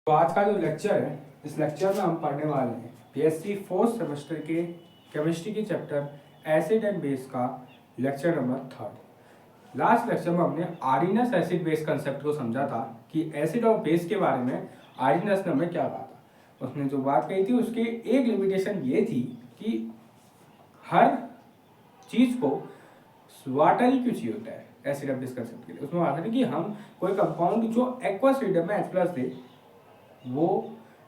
तो आज का जो लेक्चर है, इस लेक्चर में हम पढ़ने वाले हैं बीएससी फोर्थ सेमेस्टर के केमिस्ट्री की चैप्टर एसिड एंड बेस का लेक्चर नंबर 3। लास्ट लेक्चर में हमने आर्डिनस एसिड बेस कंसेप्ट को समझा था कि एसिड और बेस के बारे में आर्डिनस ने हमें क्या कहा था। उसने जो बात कही थी उसकी एक लिमिटेशन ये थी कि हर चीज़ को वाटर ही क्यों चाहिए होता है एसिड और बेस कंसेप्ट के लिए। उसमें बात है कि हम कोई कंपाउंड जो एक्वस मीडियम में H+ दे वो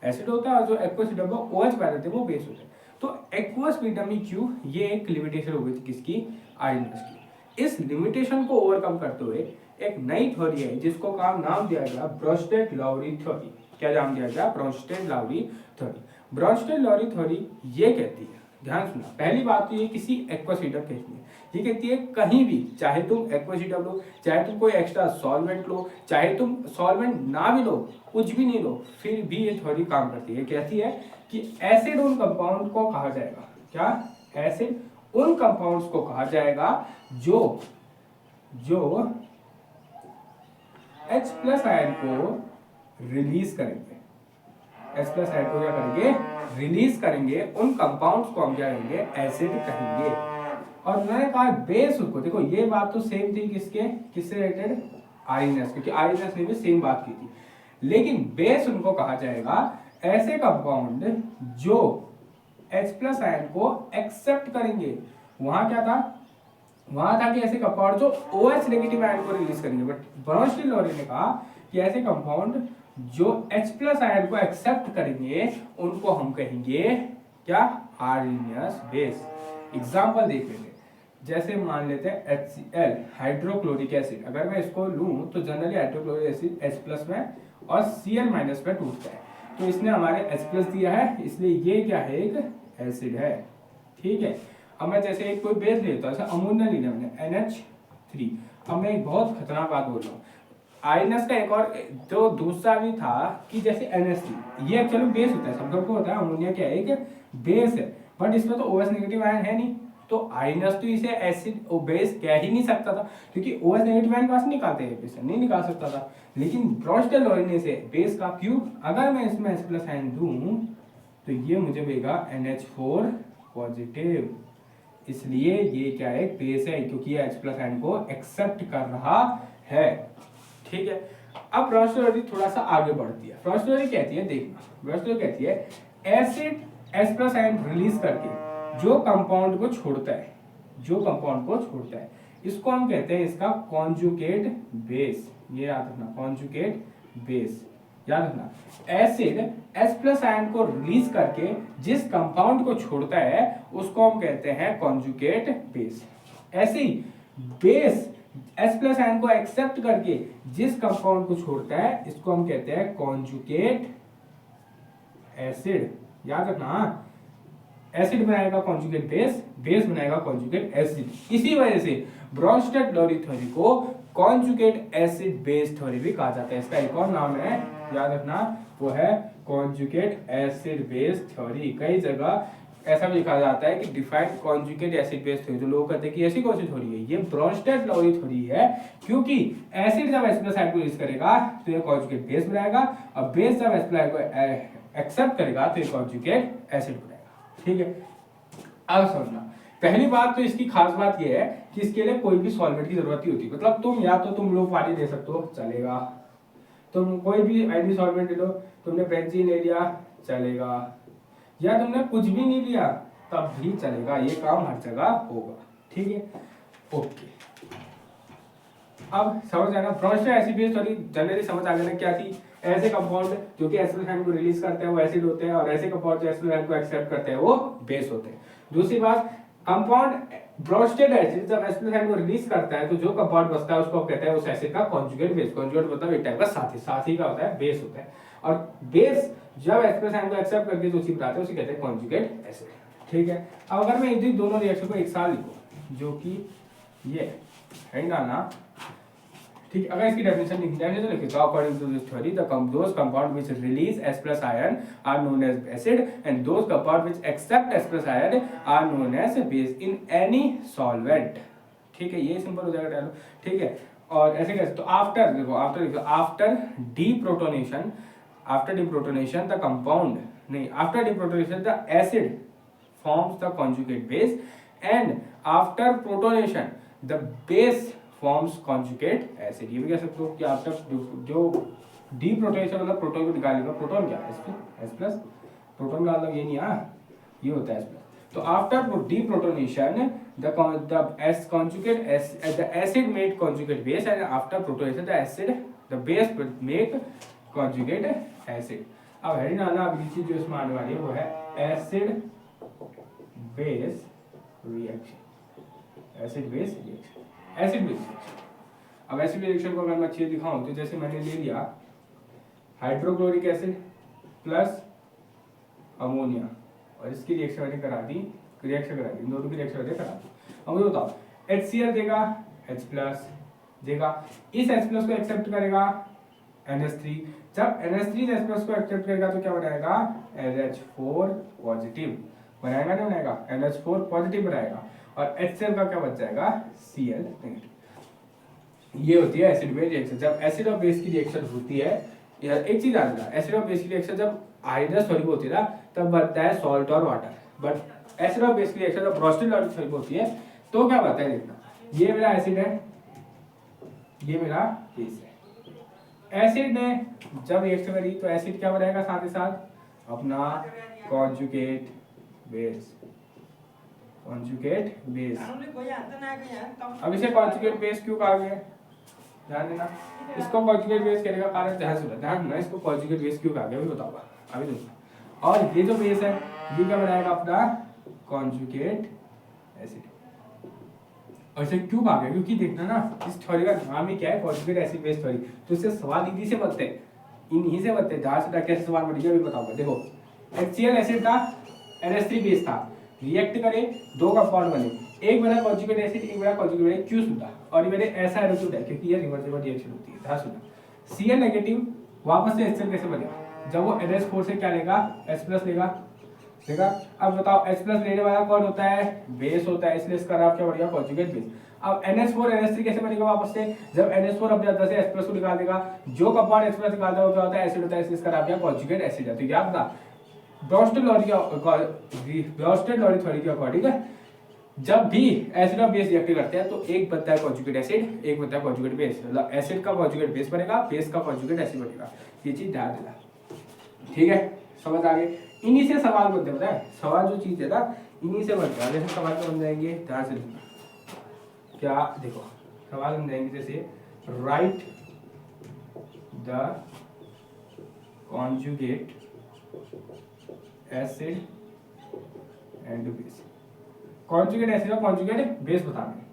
एसिड होता है और जो एक्वस मीडियम में OH पाए रहते हैं वो बेस होते हैं। तो एक्वस मीडियम में क्यों, ये एक लिमिटेशन हो गई थी किसकी, आर्डिनस की। इस लिमिटेशन को ओवरकम करते हुए एक नई थ्योरी है जिसको नाम दिया गया ब्रोंस्टेड-लाउरी थ्योरी। क्या नाम दिया गया? Bronsted-Lowry theory. ब्रोंस्टेड-लाउरी थ्योरी ये कहती है, ध्यान सुना, पहली बात तो ये किसी एक्वस मीडियम कहती है, ये कहती है कहीं भी, चाहे तुम एक्वस मीडियम लो, चाहे तुम कोई एक्स्ट्रा सॉल्वेंट लो, चाहे तुम सॉल्वेंट ना भी लो, कुछ भी नहीं लो, फिर भी ये थ्योरी काम करती है। कहती है कि एसिड उन कंपाउंड को कहा जाएगा, क्या? एसिड उन कंपाउंड्स को कहा जाएगा जो H+ आयन को रिलीज करेंगे। H+ आयन को क्या करेंगे? रिलीज करेंगे। उन कंपाउंड्स को हम क्या कहेंगे? एसिड कहेंगे। और मैंने कहा बेस को, देखो ये बात तो सेम थी किससे रिलेटेड? आर्डिनस, क्योंकि आर्डिनस ने भी सेम बात की थी। लेकिन बेस उनको कहा जाएगा ऐसे कंपाउंड जो H+ आयन को एक्सेप्ट करेंगे। वहां क्या था? वहां था कि ऐसे कंपाउंड जो OH नेगेटिव आयन को रिलीज करेंगे। बट ब्रोंस्टेड-लाउरी ने कहा कि ऐसे कंपाउंड जो H+ आयन को एक्सेप्ट करेंगे उनको हम कहेंगे क्या? आर्डिनस बेस। एग्जांपल देख लेते हैं। जैसे मान लेते हैं HCl, हाइड्रोक्लोरिक एसिड। अगर मैं इसको लूं तो जनरली हाइड्रोक्लोरिक एसिड H+ में और Cl- में टूटता है। तो इसने हमारे H+ दिया है, इसलिए ये क्या है? एक एसिड है। ठीक है। अब मैं जैसे एक कोई बेस लेता हूं, जैसे अमोनिया लिया मैंने NH3। अब मैं एक बहुत खतरनाक बात बोल रहा हूँ, आर्डिनस का एक और जो दूसरा भी था कि जैसे NH3, ये एक्चुअली बेस होता है, सब लोग को होता है अमोनिया क्या है? एक बेस है। बट इसमें तो OH नेगेटिव आयन है नहीं, तो आर्डिनस तो इसे एसिड और बेस कह ही नहीं सकता था, क्योंकि OH नेगेटिव आयन कहां से निकालते हैं? बेस नहीं निकाल सकता था। लेकिन ब्रोंस्टेड-लाउरी ने इसे बेस का, क्यों? अगर मैं इसमें H+ आयन दूं तो ये मुझे देगा NH4 पॉजिटिव, इसलिए ये क्या है? बेस है, क्योंकि ये H+ आयन को एक्सेप्ट कर रहा है। ठीक है। अब ब्रोंस्टेड-लाउरी थोड़ा सा आगे बढ़ती है। ब्रोंस्टेड-लाउरी कहती है, देखना, ब्रोंस्टेड-लाउरी कहती है एसिड H+ आयन रिलीज करके जो कंपाउंड को छोड़ता है, इसको हम कहते हैं इसका कॉन्जुगेट बेस। ये याद रखना, कॉन्जुगेट बेस याद रखना। एसिड H+ आयन को रिलीज करके जिस कंपाउंड को छोड़ता है उसको हम कहते हैं कॉन्जुगेट बेस। ऐसे ही बेस H+ आयन को एक्सेप्ट करके जिस कंपाउंड को छोड़ता है इसको हम कहते हैं कॉन्जुगेट एसिड। याद रखना, एसिड बनाएगा कॉन्जुगेट बेस, बेस बनाएगा कॉन्जुगेट एसिड। इसी वजह से ब्रोंस्टेड-लाउरी थ्योरी को कॉन्जुगेट एसिड बेस थ्योरी भी कहा जाता है। इसका एक और नाम है, याद रखना, वो है कॉन्जुगेट एसिड बेस थ्योरी। कई जगह ऐसा भी लिखा जाता है कि defined conjugate acid base theory. जो लोग कहते हैं कि ऐसी कौन सी थ्योरी है? ये ब्रोंस्टेड-लाउरी थ्योरी है, क्योंकि एसिड जब H+ आयन को रिलीज करेगा तो ये कॉन्जुगेट बेस बनाएगा, और बेस जब H+ आयन को एक्सेप्ट करेगा तो ये कॉन्जुगेट एसिड बनाएगा। ठीक है। अब समझना, पहली बात तो इसकी खास बात यह है कि इसके लिए कोई भी सॉल्वेंट की जरूरत नहीं होती। मतलब तुम या तो तुम लोग पानी दे सकते हो, चलेगा। तुम कोई भी एनी सॉल्वेंट ले लो, तुमने बेंजीन ले लिया, चलेगा, या तुमने कुछ भी नहीं लिया तब भी चलेगा, ये काम हर जगह होगा। ठीक है, ओके। अब समझ आना, Bronsted acid base theory generally समझ आ गया ना क्या थी? ऐसे कंपाउंड जो कि H+ आयन को रिलीज करते हैं वो एसिड होते हैं, और ऐसे कंपाउंड जो H+ आयन को एक्सेप्ट करते हैं वो बेस होते हैं। दूसरी बात, कंपाउंड ब्रोंस्टेड एसिड जब H+ आयन को रिलीज करता है तो जो कंपाउंड बचता है उसको कहते हैं उस एसिड का कॉन्जुगेट बेस। कॉन्जुगेट मतलब एक टाइप का साथी का होता है, बेस होता है। और बेस जब H+ आयन को एक्सेप्ट करके जो चीज बनाते हैं उसे कहते हैं कॉन्जुगेट एसिड। ठीक है। अब अगर मैं इन दोनों रिएक्शन को एक साथ लिखूं, जो कि ये है ना, ठीक, अगर इसकी डेफिनेशन लिखनी है तो लिखिए, according to this theory those compound which release H+ ion are known as acid and those compound which accept H+ ion are known as base in any solvent. ठीक है, ये सिंपल हो जाएगा डायलॉग। ठीक है, और ऐसे कैसे? तो आफ्टर देखो, after deprotonation after deprotonation the compound नहीं after deprotonation the acid forms the conjugate base and after protonation the base forms conjugate acid. ये भी कह सकते हो कि आफ्टर जो डीप्रोटोनेशन मतलब प्रोटॉन को निकालेगा, प्रोटॉन क्या है एस प्लस, प्रोटॉन का मतलब ये नहीं ये होता है एस प्लस। तो after deprotonation the S conjugate the acid made conjugate base and after protonation the acid the base make conjugate acid। अब हेडिंग आना अगली चीज जो इसमें आने वाली है वो है acid base reaction. Acid base reaction, acid base reaction. अब एसिड रिएक्शन को अगर मैं अच्छे दिखाऊं तो जैसे मैंने ले लिया हाइड्रोक्लोरिक एसिड प्लस अमोनिया और इसकी रिएक्शन मैंने करा दी, रिएक्शन करा दी, दोनों की रिएक्शन मैंने करा दी। अब मुझे बताओ HCl देगा H प्लस देगा, इस H प्लस को एक्सेप्ट करेगा NH3, जब NH3 H प्लस को एक्सेप्ट करेगा तो क्या बनाएगा NH4 पॉजिटिव बनाएगा, नहीं बनाएगा NH4 पॉजिटिव बनाएगा और HCl का क्या बच जाएगा Cl नेगेटिव। ये होती है एसिड बेस रिएक्शन। जब एसिड और बेस की रिएक्शन होती है, एक चीज याद रखना, एसिड और बेस की रिएक्शन जब हाइड्रस सॉल्यूबल होती है ना तब बनता है सॉल्ट और वाटर, बट एसिड और बेस की रिएक्शन जब ब्रोस्टेड सॉल्यूबल होती है तो क्या बनता है देखना, ये मेरा एसिड है, ये मेरा बेस है। एसिड ने जब रिएक्शन करी तो एसिड क्या बनाएगा साथ ही साथ अपना कॉन्जुगेट बेस, कॉन्जुगेट बेस। अब इसे कॉन्जुगेट बेस क्यों कहा गया ध्यान देना, इसको कॉन्जुगेट बेस कहने का कारण ध्यान देना, इसको कॉन्जुगेट बेस क्यों कहा गया अभी बताऊंगा, अभी दूंगा। और ये जो बेस है ये क्या बनाएगा अपना कॉन्जुगेट एसिड। और इसे क्यों कहा गया, क्योंकि देखना ना इस थ्योरी का नाम ही क्या है कॉन्जुगेट एसिड बेस थ्योरी, तो इससे सवाल इन्हीं से बनते हैं, इन्हीं से बनते हैं। जहां से कैसे सवाल बनेगा अभी बताऊंगा। देखो HCl एसिड था, NH3 बेस था, रिएक्ट करे दो कंपाउंड बने, एक बना कॉन्जुगेट एसिड, एक बना कॉन्जुगेट एसिड, क्यों सुना, और ये मैंने ऐसा एरोट्यूड है क्योंकि ये रिवर्सिबल रिएक्शन होती है। ध्यान सुना, Cl नेगेटिव वापस से HCl कैसे बनेगा, जब वो NH4 से क्या लेगा H प्लस लेगा। अब बताओ H प्लस लेने वाला कौन होता है, बेस होता है, इसलिए इसका नाम क्या बढ़िया कॉन्जुगेट बेस। अब NH4 NH3 कैसे बनेगा वापस से, जब NH4 अपने अंदर से H प्लस को निकाल देगा, जो कंपाउंड H प्लस निकालता है वो क्या होता है एसिड होता है, इसलिए इसका नाम क्या कॉन्जुगेट एसिड है। तो याद रखना ब्रोस्टेड लॉ थ्योरी के अकॉर्डिंग जब भी एसिड और बेस रिएक्ट करते हैं तो एक बनता है कॉन्जुगेट एसिड, एक बनता है कॉन्जुगेट बेस, मतलब एसिड का कॉन्जुगेट बेस बनेगा, बेस का कॉन्जुगेट एसिड बनेगा। ये चीज ध्यान देना, ठीक है, समझ आ गई। इन्हीं से सवाल बनते हैं, पता है सवाल जो चीज है ना इन्हीं से बनता है। जैसे सवाल तो बन जाएंगे, ध्यान से देखना क्या, देखो सवाल बन जाएंगे जैसे right the conjugate acid and base, conjugate acid और कॉन्जुगेट बेस बताना है,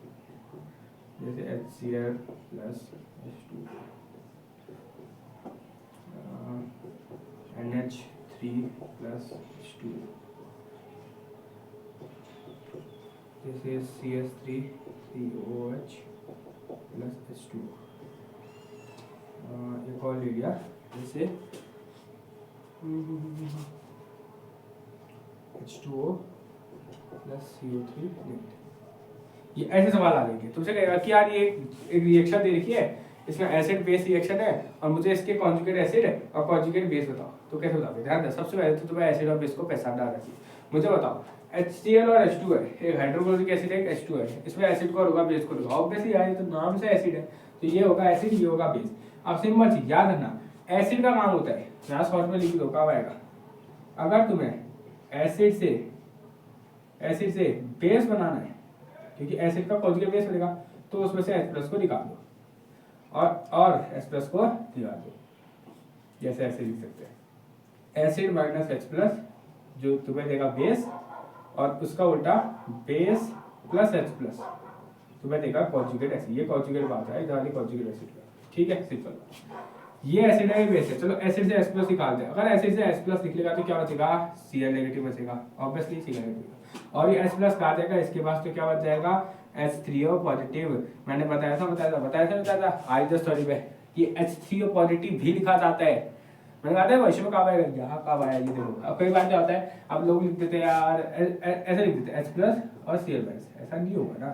जैसे HCl plus H2 NH3 plus H2, जैसे CH3 COH प्लस H2। एक और ले लिया जैसे H2O प्लस CO3 नेगेटिव। ये ऐसे सवाल आ जाएंगे, तुमसे कहेगा कि यार ये एक रिएक्शन दे रखी है, इसमें एसिड बेस रिएक्शन है और मुझे इसके कॉन्जुगेट एसिड और कॉन्जुगेट बेस बताओ, तो कैसे बताओगे। ध्यान दे, सबसे पहले तो तुम्हें एसिड और बेस को पहचान डालना चाहिए। मुझे बताओ HCl और H2 है, एक हाइड्रोक्लोरिक एसिड है, एक H2 है, इसमें एसिड को होगा बेस को होगा, ऑब्वियसली यार ये तो नाम से एसिड है तो ये होगा एसिड, ये होगा बेस। अब सिंपल चीज याद रखना, एसिड का काम होता है, यहाँ शॉर्ट में लिख दो कब आएगा, अगर तुम्हें एसिड से बेस बनाना है, क्योंकि एसिड का कॉन्जुगेट बेस बनेगा, तो उसमें से H प्लस को निकाल दो और H प्लस को निकाल दो, जैसे ऐसे लिख सकते हैं एसिड माइनस H प्लस जो तुम्हें देगा बेस, और उसका उल्टा बेस प्लस H प्लस तुम्हें देगा कॉन्जुगेट एसिड। ये कॉन्जुगेट बात है, इधर वाली कॉन्जुगेट एसिड का, ठीक है सिंपल। ये एसिड है, ये बेस है, चलो एसिड से H प्लस निकाल दे, अगर एसिड से H प्लस निकलेगा तो क्या बचेगा Cl नेगेटिव बचेगा, ऑब्वियसली Cl नेगेटिव, और ये H प्लस कहा जाएगा इसके पास तो क्या बच जाएगा H3O पॉजिटिव। मैंने बताया था आज द स्टोरी में कि H3O पॉजिटिव भी लिखा जाता है, मैंने कहा था वैसे में कब आएगा, यहाँ कब आया ये देखो। अब कई बार क्या होता है, अब लोग लिख देते हैं यार ऐसे लिख देते हैं H प्लस और Cl माइनस, ऐसा नहीं होगा ना,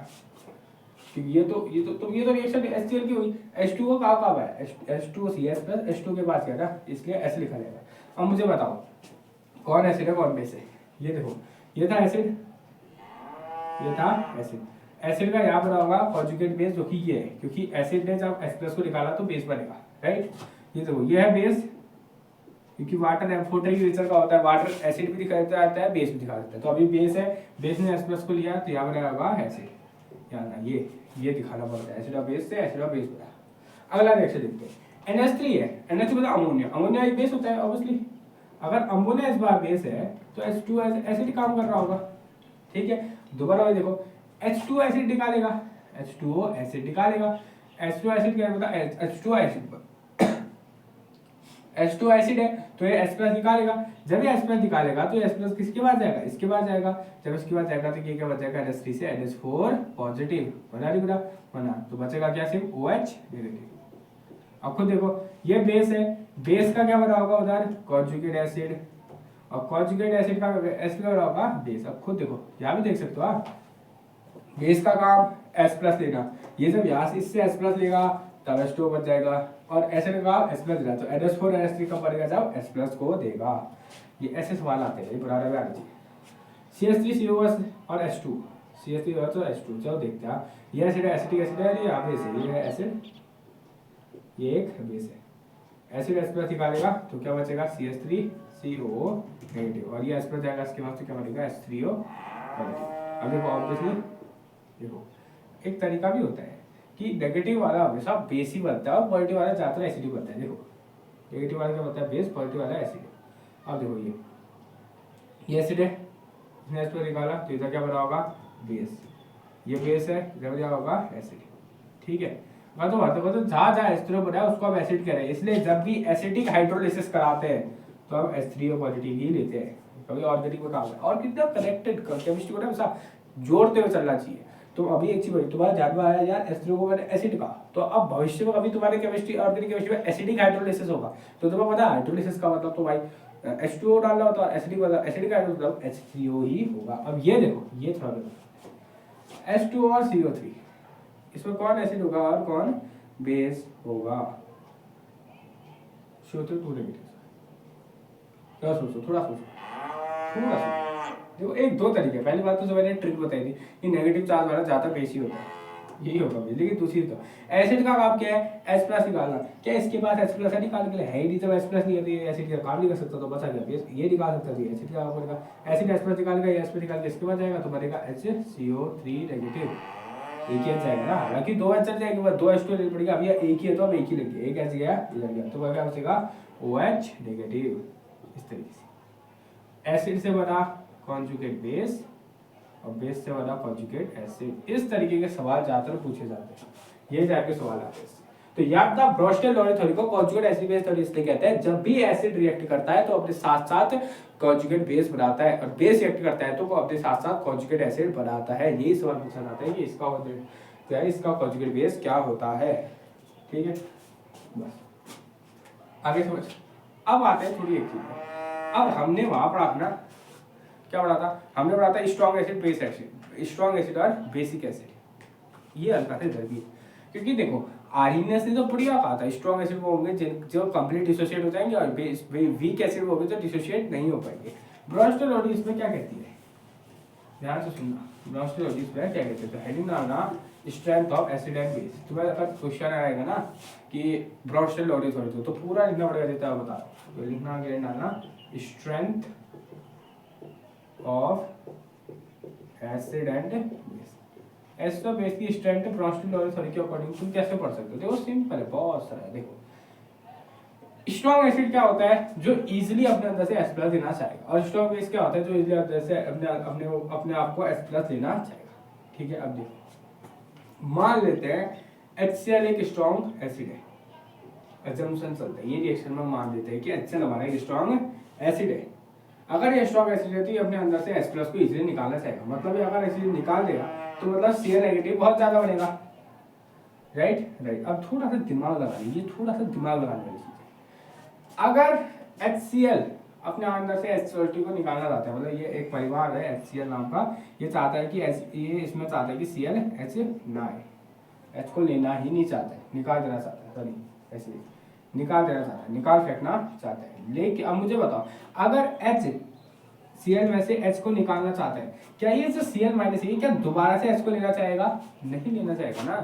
क्योंकि ये तो रिएक्शन HCl की हुई। H2O कहाँ है, H2OCS प्लस H2 के पास क्या था, इसलिए ऐसे लिखा जाएगा। अब मुझे बताओ कौन एसिड है कौन बेस है। ये देखो ये था एसिड, ये था एसिड। एसिड का यहाँ बना होगा कॉन्जुगेट बेस जो कि ये है, क्योंकि एसिड ने जब H+ को निकाला तो बेस बनेगा, राइट। ये देखो ये है बेस, क्योंकि वाटर एम्फोटरी नेचर का होता है, वाटर एसिड भी दिखा देता है बेस भी दिखा देता है। तो अभी बेस है, बेस ने H+ को लिया तो यहाँ बना होगा एसिड, यहाँ ये दिखाना पड़ता है, एसिड और बेस से एसिड और बेस बना। अगला रिएक्शन देखते हैं, NH3 है, NH3 मतलब अमोनिया, अमोनिया एक बेस होता है ऑब्वियसली। अगर अमोनिया इस बार बेस है तो H2 एसिड काम कर रहा होगा, ठीक है। दोबारा देखो H2 एसिड निकालेगा, H2O एसिड निकालेगा, H2 एसिड क्या होता है, H2 एसिड H2 एसिड है तो ये H+ निकालेगा। जब ये H+ निकालेगा तो ये H+ किसके पास जाएगा, इसके पास जाएगा। जब इसके पास जाएगा तो ये क्या बचेगा, NH3 से NH4 पॉजिटिव बना नहीं बना, तो बचेगा क्या, सिर्फ OH नेगेटिव। अब खुद देखो ये बेस है, बेस का क्या बना होगा उधर, कॉन्जुगेट एसिड, और कॉन्जुगेट एसिड का H क्या बना होगा, बेस। अब खुद देखो यहाँ भी देख सकते हो आप, बेस का काम H+ लेना, ये जब यहाँ से इससे H+ लेगा तब H2 बच जाएगा, और एसिड का H+ देगा तो NH4 NH3 कब बनेगा, जब H+ को देगा। ये ऐसे सवाल आते हैं, ये पुराने में आना चाहिए। CH3COS और H2, CH3 तो H2, चलो देखते हैं। ये एसिड है, एसिटिक एसिड है, ये बेस है, ये है एसिड, ये एक बेस है। एसिड H+ निकालेगा तो क्या बचेगा, CH3CO नेगेटिव, और ये H+ जाएगा इसके बाद तो क्या बनेगा, H3O पॉजिटिव। अब देखो ऑब्वियसली देखो एक तरीका भी होता है कि नेगेटिव वाला हमेशा बेस ही बनता है और पॉजिटिव वाला ज्यादातर एसिड ही बनता है। देखो नेगेटिव वाला क्या बनता है, बेस, पॉजिटिव वाला एसिड। अब देखो ये एसिड है, इसने H+ निकाला तो इधर क्या बना होगा, बेस, ये बेस है, इधर क्या होगा एसिड, ठीक है। तो जहाँ H3O बना है उसको हम एसिड कह रहे हैं, इसलिए जब भी एसिडिक हाइड्रोलिसिस कराते हैं तो हम H3O पॉजिटिव ही लेते हैं, क्योंकि ऑर्गेनिक में काम है। और कितना कनेक्टेड केमिस्ट्री को ना हमेशा जोड़ते हुए चलना चाहिए। तो अभी एक चीज भाई तुम्हारा ध्यान में आया यार, H3O को मैंने एसिड का, तो अब भविष्य में कभी तुम्हारे केमिस्ट्री ऑर्गेनिक केमिस्ट्री में एसिडिक हाइड्रोलिसिस होगा तो तुम्हें पता है हाइड्रोलिसिस का मतलब तो भाई H2O डालना होता है, एसिडिक एसिडिक हाइड्रोलिसिस मतलब H3O ही होगा। अब ये देखो ये थोड़ा देखो H2O और CO3, इसमें कौन एसिड होगा और कौन बेस होगा, CO3 2 नेगेटिव। क्या सोचो, थोड़ा सोचो। देखो एक दो तरीके, पहली बात तो जो मैंने ट्रिक बताई थी कि नेगेटिव चार्ज वाला ज्यादा बेस ही होता है, यही होगा। लेकिन दूसरी तो एसिड का काम क्या है, H+ निकालना, क्या इसके पास H+ है निकाल के लिए है ही नहीं, जब H+ नहीं होती एसिड का काम नहीं कर सकता तो बचा गया बेस, ये निकाल सकता था, एसिड का काम करेगा, एसिड H+ निकालेगा, ये H+ निकाल के इसके बाद जाएगा तो बनेगा HCO3 नेगेटिव, एक ही जाएगा ना। हालांकि दो H चल जाएंगे, दो H2 लेना पड़ेगा, अभी एक ही है तो अब एक ही लेंगे, एक H गया इधर गया तो क्या बचेगा OH नेगेटिव। इस तरीके से एसिड से बना कॉन्जुगेट बेस और बेस से बना कॉन्जुगेट एसिड, इस तरीके के सवाल ज्यादातर पूछे जाते हैं, ये टाइप के सवाल आते हैं। तो याद था ब्रोस्टेल-लॉरेंट थ्योरी को कॉन्जुगेट एसिड बेस थ्योरी इसलिए कहते हैं, जब भी एसिड रिएक्ट करता है तो अपने साथ साथ कॉन्जुगेट बेस बनाता है, और बेस रिएक्ट करता है तो वो अपने साथ साथ कॉन्जुगेट एसिड बनाता है। यही सवाल पूछा जाता है कि इसका क्या है, इसका कॉन्जुगेट बेस क्या होता है, ठीक है। बस आगे समझ। अब आते हैं थोड़ी एक चीज, अब हमने वहां पढ़ा अपना क्या पढ़ा था, हमने पढ़ा था strong acid base acid, strong acid और बेसिक एसिड, ये हल्का से दर्दी। क्योंकि देखो आर्हीनेस ने तो बढ़िया कहा था स्ट्रॉन्ग एसिड वो होंगे जो कंप्लीट डिसोशिएट हो जाएंगे, और वीक एसिड वो होंगे जो डिसोशिएट नहीं हो पाएंगे। ब्रोस्टेल-लॉरेंट इसमें क्या कहती है, ध्यान से सुनना, ब्रोस्टेल-लॉरेंट इसमें क्या कहते हैं, तो हेडिंग डालना strength of acid and base. तुम्हारे अगर क्वेश्चन आएगा ना कि ब्रोस्टेल-लॉरेंट तो पूरा लिखना पड़ेगा, देता है बता, तो लिखना क्या डालना, strength of acid and base. Acid और बेस की स्ट्रेंथ ब्रोस्टेल-लॉरेंट थ्योरी के अकॉर्डिंग तुम कैसे पढ़ सकते हो, देखो सिंपल है, बहुत सारा है। देखो स्ट्रॉन्ग एसिड क्या होता है, जो इजीली अपने अंदर से H+ लेना चाहेगा, और स्ट्रॉन्ग बेस क्या होता है, जो इजीली अंदर से अपने आप को H+ लेना चाहेगा, ठीक है। अब देखो मान लेते हैं HCl एक स्ट्रॉन्ग एसिड है, अजम्पशन चलता है, ये रिएक्शन में मान लेते हैं कि HCl हमारा एक स्ट्रॉन्ग एसिड है। अगर ये स्ट्रॉन्ग एसिड है तो ये अपने अंदर से H+ को इजीली निकालना चाहेगा, मतलब ये अगर एसिड निकाल देगा तो मतलब Cl नेगेटिव बहुत ज्यादा बनेगा, राइट। अब थोड़ा सा दिमाग लगा लीजिए, थोड़ा सा दिमाग लगाने वाली चीज, अगर HCl अपने अंदर से H2O को निकालना चाहता है, मतलब ये एक परिवार है HCl नाम का, ये चाहता है कि ये इसमें चाहता है कि Cl H ना आए, H को लेना ही नहीं चाहता है, निकाल देना चाहता है, सॉरी ऐसे निकाल देना चाहता है, निकाल फेंकना चाहता है। लेकिन अब मुझे बताओ, अगर H Cl में से H को निकालना चाहता है, क्या ये जो Cl माइनस है क्या दोबारा से H को लेना चाहेगा? नहीं लेना चाहेगा ना।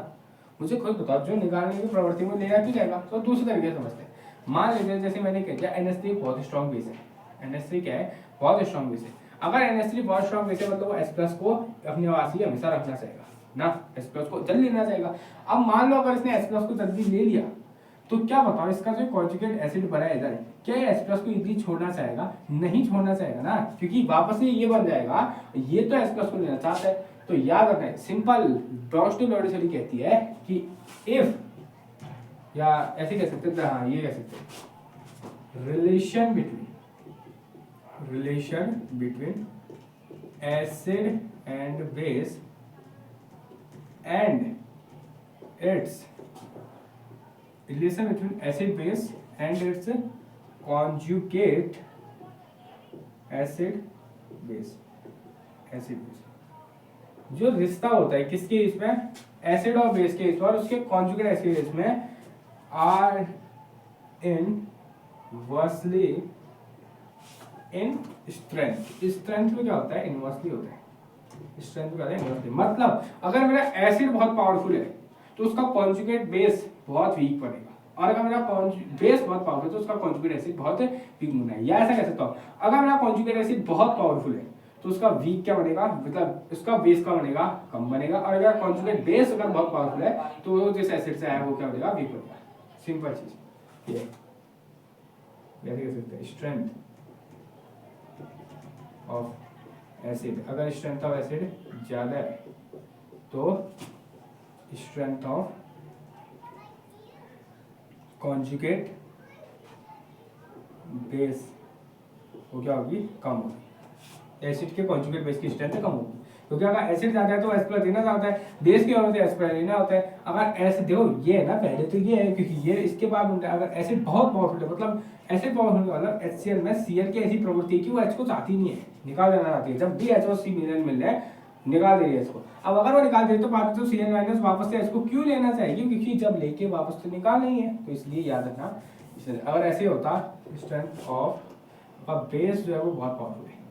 मुझे खुद बताओ, जो निकालने की प्रवृत्ति में लेना क्यों जाएगा? तो दूसरे तरीके से समझते हैं। मान लीजिए जैसे मैंने कह दिया NH3 बहुत स्ट्रॉन्ग बेस है, NH3 क्या है? बहुत स्ट्रॉन्ग बेस है। अगर NH3 बहुत स्ट्रॉन्ग बेस है मतलब वो H+ को अपने पास ही हमेशा रखना चाहेगा ना, H+ को जल्दी लेना चाहेगा। अब मान लो अगर इसने H+ को जल्दी ले लिया तो क्या बताओ, इसका जो कॉन्जुगेट एसिड बना है इधर, क्या ये H+ को इजीली छोड़ना चाहेगा? नहीं छोड़ना चाहेगा ना, क्योंकि वापस से ये बन जाएगा, ये तो H+ को लेना चाहता है। तो याद रखना है, सिंपल ब्रोंस्टल लॉ कहती है कि इफ, या ऐसे कह सकते हैं, हाँ ये कह सकते हैं, relation between acid and base and it's relation between acid base and its conjugate acid base जो रिश्ता होता है किसके इसमें, एसिड और बेस के इसमें, और उसके कॉन्जुगेट एसिड इसमें आर इनवर्सली इन स्ट्रेंथ में क्या होता है? इनवर्सली होता है। स्ट्रेंथ में क्या होता है? इनवर्सली। मतलब अगर मेरा एसिड बहुत पावरफुल है तो उसका कॉन्जुगेट बेस बहुत वीक बनेगा, और अगर मेरा बेस बहुत पावरफुल है तो उसका कॉन्जुगेट एसिड बहुत वीक बनेगा। या ऐसा कह सकता हूँ, अगर मेरा कॉन्जुगेट एसिड बहुत पावरफुल है तो उसका वीक क्या बनेगा, मतलब उसका बेस का बनेगा, कम बनेगा। और अगर कॉन्जुगेट बेस अगर बहुत पावरफुल है तो वो जिस एसिड से आया वो क्या बनेगा? वीक बनेगा। सिंपल चीज ये कह सकते हैं, स्ट्रेंथ ऑफ एसिड। अगर स्ट्रेंथ ऑफ एसिड ज्यादा है तो स्ट्रेंथ ऑफ कॉन्जुगेट बेस वो क्या होगी? कम होगी। एसिड के कॉन्जुगेट बेस की स्ट्रेंथ कम होगी, क्योंकि अगर एसिड ज्यादा है तो H+ लेना चाहता है, बेस की वजह से H+ लेना होता है। अगर एसिड देखो ये है ना, पहले तो ये है क्योंकि ये इसके बाद होता है। अगर एसिड बहुत पावरफुल है, मतलब एसिड पावरफुल का मतलब HCl में Cl की ऐसी प्रवृत्ति है कि वो H को चाहती नहीं है, निकाल देना चाहती है। जब भी H और C मिल रहे हैं निकाल दे रही है इसको। अब अगर वो निकाल दे तो बात तो Cl माइनस वापस से इसको क्यों लेना चाहिए? क्योंकि जब लेके वापस तो निकाल नहीं है, तो इसलिए याद रखना। अगर ऐसे होता स्ट्रेंथ ऑफ बेस जो है वो बहुत पावरफुल है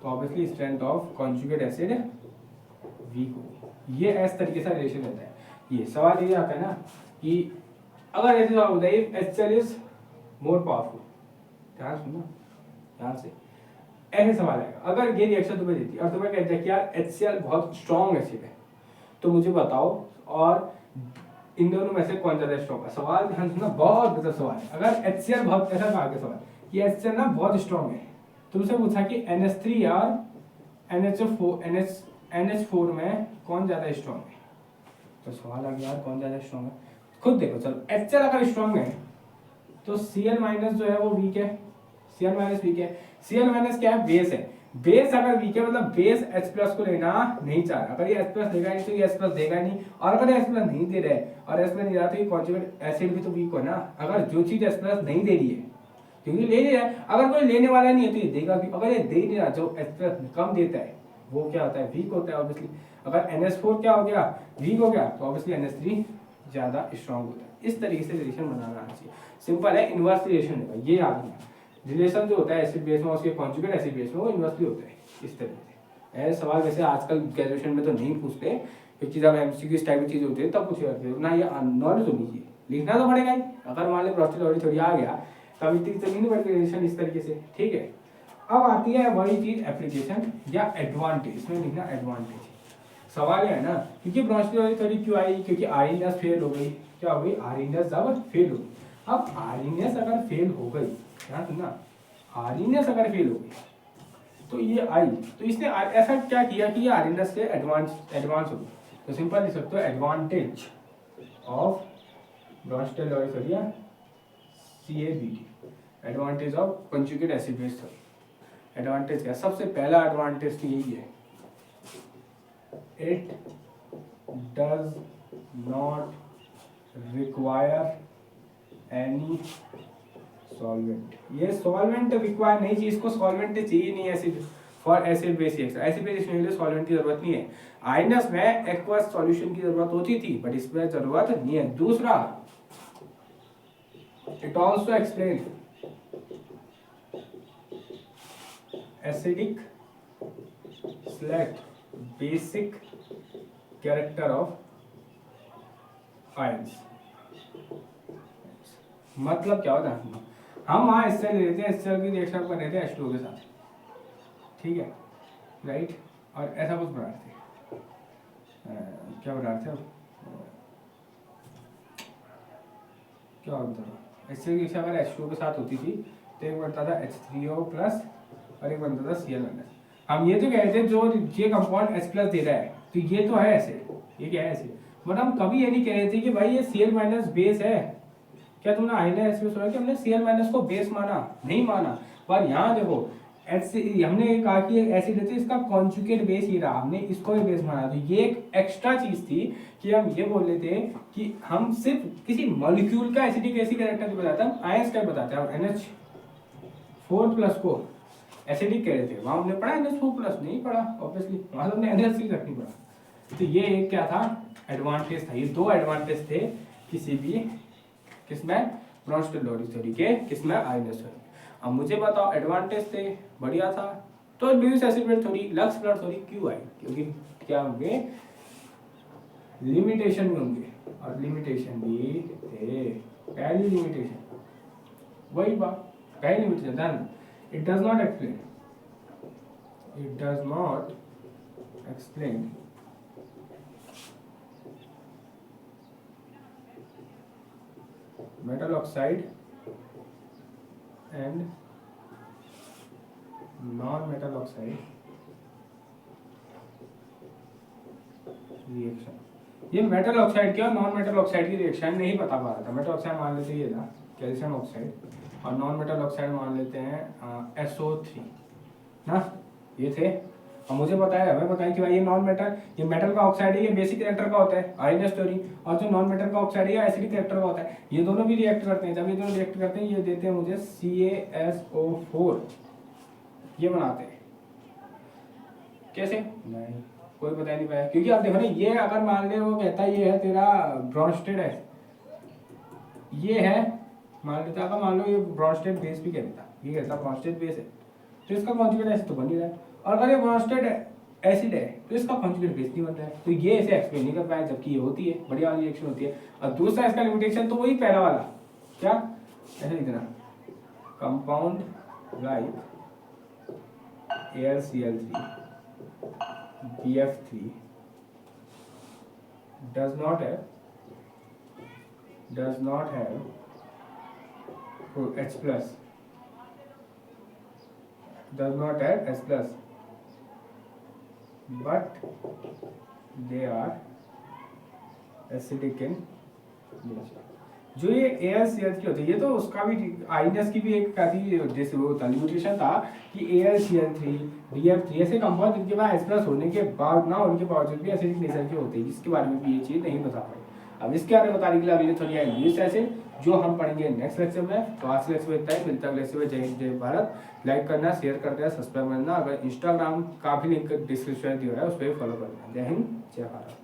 तो obviously strength of conjugate acid weak होगी। ये इस तरीके से रिलेशन रहता है। ये सवाल ये आता है ना कि अगर ऐसे सवाल होता है HCl इज मोर पावरफुल, ध्यान सुनना ध्यान से, ऐसे सवाल आएगा। अगर ये रिएक्शन तुम्हें देती और तुम्हें कहते हैं कि यार HCl बहुत स्ट्रॉन्ग एसिड है, तो मुझे बताओ और इन दोनों में से कौन ज्यादा स्ट्रॉन्ग है? सवाल ध्यान सुनना, बहुत बेहतर सवाल है। अगर HCl बहुत, ऐसा कहा के सवाल कि HCl ना बहुत स्ट्रॉन्ग है, तुमसे पूछा कि NH3 और NH4 में कौन ज्यादा स्ट्रॉन्ग है, तो सवाल आ गया यार कौन ज्यादा स्ट्रॉन्ग है? खुद देखो, चलो HCl अगर स्ट्रॉन्ग है तो Cl माइनस जो है वो वीक है, Cl माइनस वीक है। Cl माइनस क्या है? बेस है। बेस अगर वीक है मतलब बेस H+ को लेना नहीं चाह रहा। अगर ये H+ देगा नहीं तो ये H+ देगा नहीं, और अगर H+ नहीं दे रहा है और H+ नहीं दे रहा तो ये कॉन्जुगेट एसिड भी तो वीक हो ना। अगर जो चीज H+ नहीं दे रही है, क्योंकि ले रहा है, अगर कोई लेने वाला नहीं है तो ये देगा भी। अगर ये दे नहीं रहा, जो H+ कम देता है वो क्या होता है? वीक होता है ऑब्वियसली। अगर NH4 क्या हो गया? वीक हो गया, तो ऑब्वियसली NH3 ज्यादा स्ट्रॉन्ग होता है। इस तरीके से रिलेशन बनाना आना चाहिए। सिंपल है, इनवर्स रिलेशन होगा, ये याद रखना। रिलेशन जो होता है एसिड बेस में उसके कॉन्जुगेट एसिड बेस में वो इनवर्सली होता है। इस तरीके से ऐसे सवाल वैसे आजकल ग्रेजुएशन में तो नहीं पूछते, क्योंकि जब MCQ इस टाइप की चीज होती है तब पूछे जाते हैं ना। ये नॉलेज होनी चाहिए, लिखना तो पड़ेगा ही। अगर मान लो ब्रोंस्टल थोड़ी आ गया तब इतनी तो नहीं पड़ती रिलेशन इस तरीके से, ठीक है। अब आती है वही चीज एप्लीकेशन या एडवांटेज। इसमें लिखना एडवांटेज। सवाल है ना, क्योंकि ब्रोंस्टल थोड़ी क्यों आई? क्योंकि आरइनएस फेल हो गई। क्या हो गई? आरइनएस जब फेल हो गई। अब आरइनएस अगर फेल हो गई, ध्यान सुनना, आरइनएस अगर फेल हो गई तो ये आई, तो इसने ऐसा क्या किया कि ये आरइनएस से एडवांस हो गई। तो सिंपल लिख सकते हो एडवांटेज ऑफ ब्रोंस्टल लॉरिसोरिया CABD, advantage of conjugate acid base theory. Advantage क्या? सबसे पहला एडवांटेज तो यही है, it does not require any solvent. ये सॉल्वेंट रिक्वायर नहीं चाहिए, इसको सॉल्वेंट चाहिए नहीं acid for acid base reaction. Acid base reaction के लिए सॉल्वेंट की जरूरत नहीं है। आयनस में एक्वस सॉल्यूशन की जरूरत होती थी, बट इसमें जरूरत नहीं है। दूसरा, it also explain acidic slate basic character of ions. मतलब क्या होता है, हम वहां एस ले लेते हैं, एस की रिएक्शन कर रहे थे H2O के साथ, ठीक है, राइट, और ऐसा कुछ बना रहे थे, क्या बना रहे थे, क्या होता था, एस की रिएक्शन अगर H2O के साथ होती थी तो एक बनता था H3O प्लस और एक बनता था Cl माइनस। हम ये तो कह रहे थे जो ये कंपाउंड H प्लस दे रहा है तो ये तो है एसिड, ये क्या है एसिड, बट हम कभी ये नहीं कह रहे थे कि भाई ये Cl माइनस बेस है। क्या तुमने आईना ऐसे सुना कि हमने Cl माइनस को बेस माना? नहीं माना। पर यहाँ देखो हमने कहा कि एसिड है तो इसका कॉन्जुगेट बेस ही रहा, हमने इसको भी बेस माना। तो ये एक एक्स्ट्रा चीज थी कि हम ये बोल रहे थे कि हम सिर्फ किसी मॉलिक्यूल का एसिडिक ऐसी कैरेक्टर नहीं बताते, हम आयंस टाइप बताते हैं। NH4 प्लस को एसिडिक कह रहे थे, वहां हमने पढ़ा NH4 प्लस नहीं पढ़ा, ऑब्वियसली वहां हमने NH3 तक नहीं पढ़ा। तो ये एक क्या था, एडवांटेज था। ये दो एडवांटेज थे किसी भी किसमें, ब्रॉन्स्टेड लॉरेंज थ्योरी के, किसमें, आयनस थ्योरी। अब मुझे बताओ, एडवांटेज थे, बढ़िया था, तो Lewis acid theory, Lux Flood theory क्यों आई? क्योंकि क्या होंगे, लिमिटेशन भी होंगे, और लिमिटेशन भी थे। पहली लिमिटेशन वही बात, पहली लिमिटेशन ध्यान, it does not explain, it does not explain metal oxide and non-metal oxide reaction. ये मेटल ऑक्साइड क्या, नॉन मेटल ऑक्साइड की रिएक्शन नहीं बता पा रहा था। मेटल ऑक्साइड मान लेते ये था कैल्शियम ऑक्साइड, और नॉन मेटल ऑक्साइड मान लेते हैं SO3 ना, ये थे। और मुझे बताया, हमें बताया कि भाई ये नॉन मेटल, ये मेटल का ऑक्साइड है, ये बेसिक कैरेक्टर का होता है आयनस थ्योरी, और जो नॉन मेटल का ऑक्साइड है ये एसिडिक कैरेक्टर का होता है। ये दोनों भी रिएक्ट करते हैं, जब ये दोनों रिएक्ट करते हैं ये देते हैं मुझे CaSO4, ये बनाते हैं। कैसे? नहीं, कोई बता नहीं पाया, क्योंकि आप देखो ना, ये अगर मान ले वो कहता है ये है तेरा ब्रॉन्स्टेड है, ये है मान लेता, अगर मान लो ये ब्रॉन्स्टेड बेस भी कहता, ये कहता ब्रॉन्स्टेड बेस है, तो इसका कॉन्जुगेट एसिड तो बन ही रहा है। और अगर ये ब्रॉन्स्टेड एसिड है तो इसका कॉन्जुगेट बेस नहीं बन रहा है, तो ये इसे एक्सप्लेन नहीं कर पाया, जबकि ये होती है, बढ़िया वाली रिएक्शन होती है। और दूसरा इसका लिमिटेशन तो वही पहला वाला, क्या ऐसे लिखना, compound like AlCl3 BF3 does not have H plus, does not have H plus, but they are acidic in nature। जो ये AlCl3 की होती है, ये तो उसका भी आइनस की भी एक काफी जैसे वो था, लिमिटेशन था कि AlCl3 BF3 ऐसे कंपाउंड जिनके पास H प्लस होने के बाद ना, उनके बावजूद भी एसिडिक नेचर के होते हैं, जिसके बारे में भी ये चीज नहीं बता पाई। अब इसके बारे में बताने के लिए अगली थोड़ी है लुईस एसिड, जो हम पढ़ेंगे नेक्स्ट लेक्चर में। तो आज के लेक्चर में इतना ही, मिलता है लेक्चर में। जय हिंद, जय भारत। लाइक करना, शेयर कर देना, सब्सक्राइब करना। अगर इंस्टाग्राम का भी लिंक डिस्क्रिप्शन दिया है उस पर फॉलो करना। जय हिंद, जय भारत।